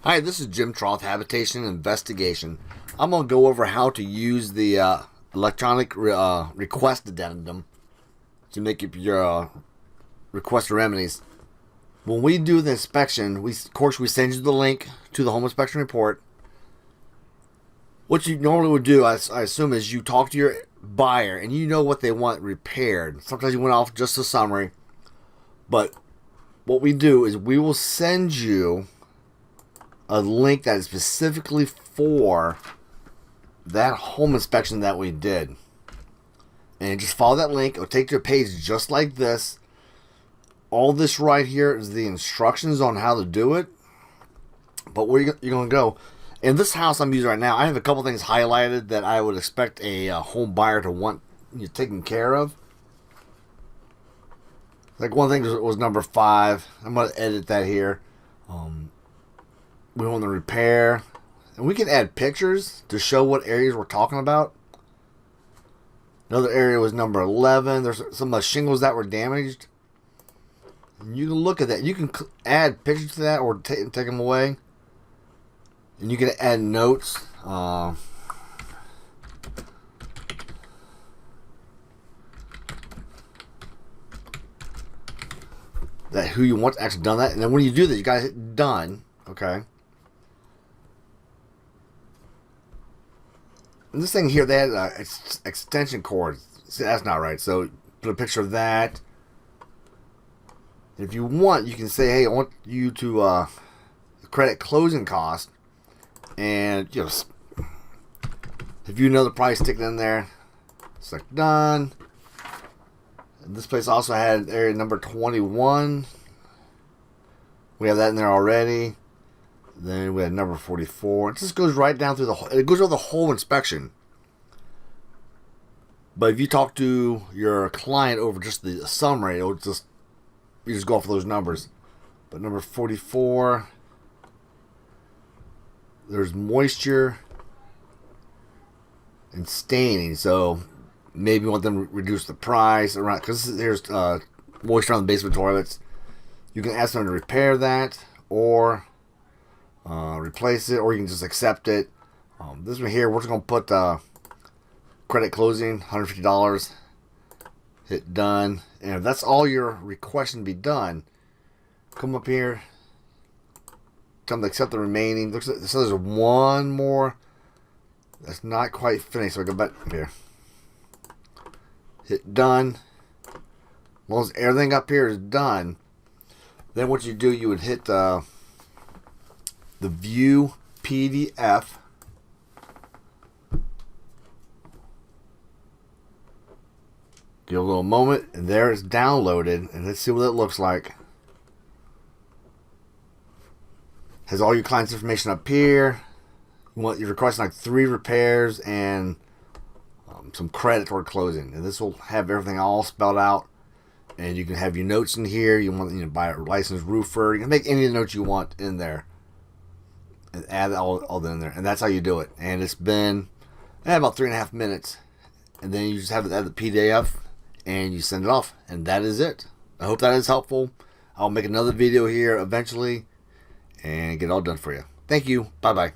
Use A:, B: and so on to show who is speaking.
A: Hi, this is Jim Troth, Habitation Investigation. I'm going to go over how to use the electronic request addendum to make up your request remedies. When we do the inspection, we send you the link to the home inspection report. What you normally would do, I assume, is you talk to your buyer and you know what they want repaired. Sometimes you went off just a summary, but what we do is we will send you a link that is specifically for that home inspection that we did. And just follow that link. It'll take you to a page just like this. All this right here is the instructions on how to do it. But where you're going to go. In this house I'm using right now, I have a couple things highlighted that I would expect a home buyer to want taken care of. Like one thing was number 5. I'm going to edit that here. We want the repair. And we can add pictures to show what areas we're talking about. Another area was number 11. There's some shingles that were damaged. And you can look at that. You can add pictures to that or take them away. And you can add notes. That who you want to actually done that. And then when you do this, you guys hit done. Okay. And this thing here, they had extension cords. See, that's not right. So put a picture of that. If you want, you can say, hey, I want you to credit closing cost. And just, if you know the price, stick it in there. Select done. And this place also had area number 21. We have that in there already. Then we had number 44. It just goes right down through the whole, it goes over the whole inspection. But if you talk to your client over just the summary, it'll just, you just go off those numbers. But number 44, there's moisture and staining. So maybe you want them to reduce the price around, because there's moisture on the basement toilets. You can ask them to repair that or replace it, or you can just accept it. This one here, we're just going to put credit closing, $150. Hit done. And if that's all your requesting to be done, come up here, come to accept the remaining. Looks like, so there's one more that's not quite finished. So I go back here. Hit done. As long as everything up here is done, then what you do, you would hit the view PDF. Give it a little moment, and there it's downloaded. And let's see what it looks like. Has all your client's information up here. You're requesting like 3 repairs and some credit toward closing, and this will have everything all spelled out. And you can have your notes in here. You want to buy a licensed roofer. You can make any of the notes you want in there. And add all in there, and that's how you do it. And it's been about 3.5 minutes, and then you just have the PDF, and you send it off, and that is it. I hope that is helpful. I'll make another video here eventually, and get it all done for you. Thank you. Bye bye.